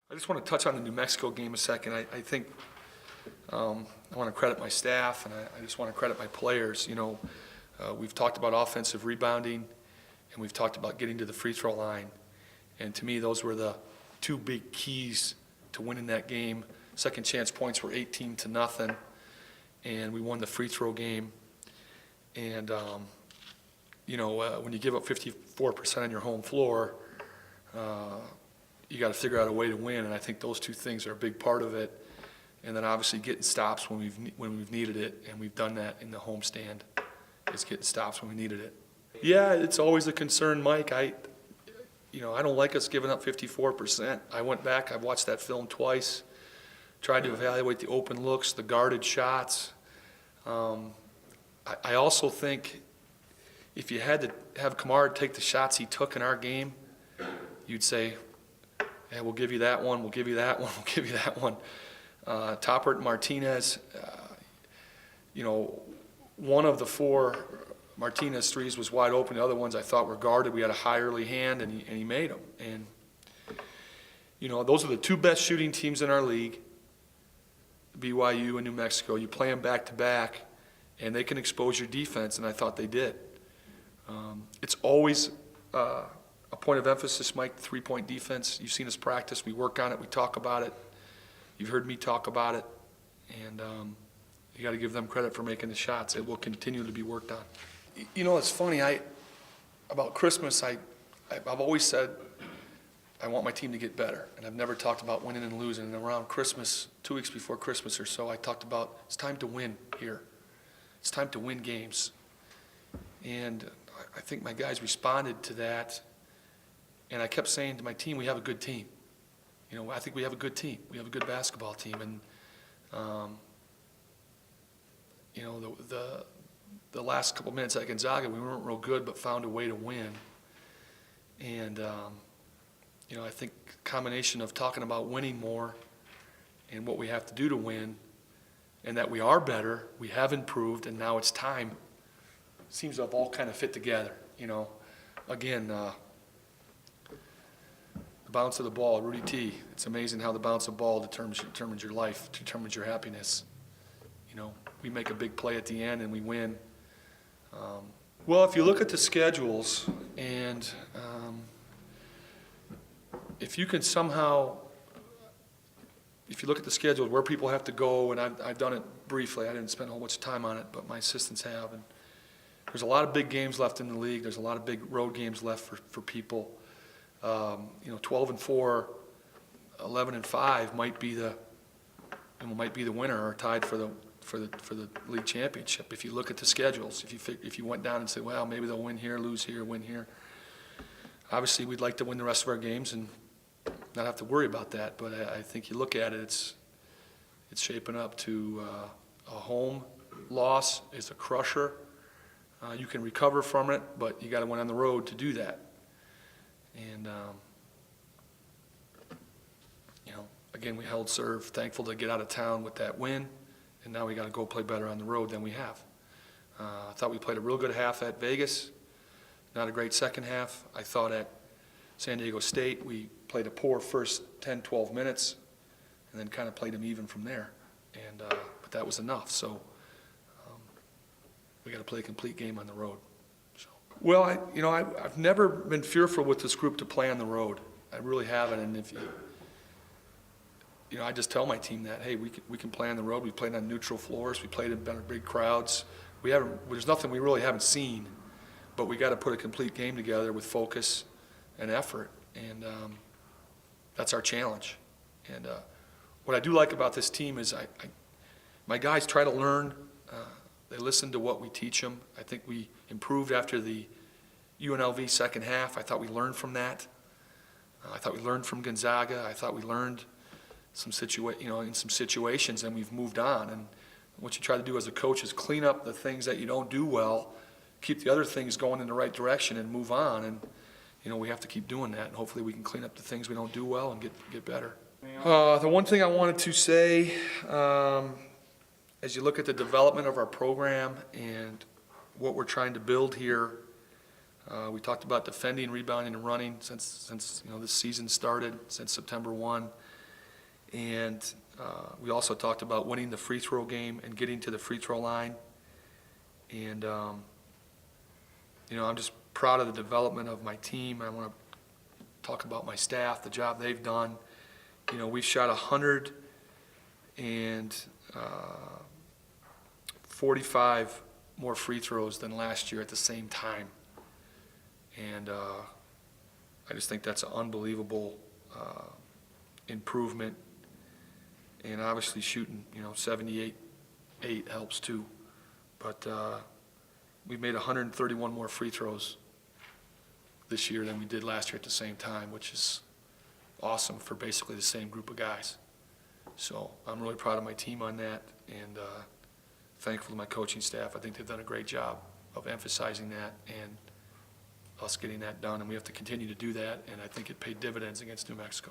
I just want to touch on the New Mexico game a second. I think I want to credit my staff, and I just want to credit my players. We've talked about offensive rebounding, and we've talked about getting to the free throw line. And to me, those were the two big keys to winning that game. Second chance points were 18-0, and we won the free throw game. And, when you give up 54% on your home floor, you got to figure out a way to win, and I think those two things are a big part of it. And then obviously getting stops when we've needed it, and we've done that in the homestand. It's getting stops when we needed it. Yeah, it's always a concern, Mike. I don't like us giving up 54%. I went back, I've watched that film twice, tried to evaluate the open looks, the guarded shots. I also think if you had to have Kamara take the shots he took in our game, you'd say, yeah, we'll give you that one, we'll give you that one, we'll give you that one. Toppert and Martinez, one of the four Martinez threes was wide open. The other ones I thought were guarded. We had a high early hand, and he made them. And, those are the two best shooting teams in our league, BYU and New Mexico. You play them back-to-back, and they can expose your defense, and I thought they did. It's always a point of emphasis, Mike, three-point defense. You've seen us practice. We work on it. We talk about it. You've heard me talk about it. And you got to give them credit for making the shots. It will continue to be worked on. It's funny. About Christmas, I've always said I want my team to get better, and I've never talked about winning and losing. And around Christmas, 2 weeks before Christmas or so, I talked about it's time to win here. It's time to win games. And I think my guys responded to that, and I kept saying to my team, we have a good team. I think we have a good team. We have a good basketball team, and the last couple minutes at Gonzaga, we weren't real good, but found a way to win. And I think a combination of talking about winning more and what we have to do to win, and that we are better, we have improved, and now it's time. Seems to have all kind of fit together. Again, the bounce of the ball, Rudy T. It's amazing how the bounce of the ball determines your life, determines your happiness. We make a big play at the end and we win. Well, if you look at the schedules, and if you can somehow, if you look at the schedule where people have to go, and I've done it briefly, I didn't spend a whole bunch of time on it, but my assistants have, and there's a lot of big games left in the league. There's a lot of big road games left for people. 12-4, 11-5 might be the winner or tied for the league championship. If you look at the schedules, if you went down and said, well, maybe they'll win here, lose here, win here. Obviously, we'd like to win the rest of our games and not have to worry about that. But I think you look at it, it's shaping up to a home loss is a crusher. You can recover from it, but you got to win on the road to do that. And again, we held serve. Thankful to get out of town with that win, and now we got to go play better on the road than we have. I thought we played a real good half at Vegas. Not a great second half. I thought at San Diego State we played a poor first 10, 12 minutes, and then kind of played them even from there. And but that was enough. So we got to play a complete game on the road. So. Well, I've never been fearful with this group to play on the road. I really haven't. And if I just tell my team that, hey, we can play on the road. We played on neutral floors. We played in big crowds. There's nothing we really haven't seen, but we got to put a complete game together with focus and effort, and that's our challenge. And what I do like about this team is my guys try to learn. They listen to what we teach them. I think we improved after the UNLV second half. I thought we learned from that. I thought we learned from Gonzaga. I thought we learned in some situations, and we've moved on. And what you try to do as a coach is clean up the things that you don't do well, keep the other things going in the right direction, and move on. And we have to keep doing that, and hopefully we can clean up the things we don't do well and get better. The one thing I wanted to say, as you look at the development of our program and what we're trying to build here, we talked about defending, rebounding, and running since this season started, since September 1. And we also talked about winning the free throw game and getting to the free throw line. And, I'm just proud of the development of my team. I want to talk about my staff, the job they've done. We've shot 145 more free throws than last year at the same time. And I just think that's an unbelievable improvement. And obviously shooting, 78-8 helps too. But we've made 131 more free throws this year than we did last year at the same time, which is awesome for basically the same group of guys. So I'm really proud of my team on that, and thankful to my coaching staff. I think they've done a great job of emphasizing that and us getting that done, and we have to continue to do that, and I think it paid dividends against New Mexico.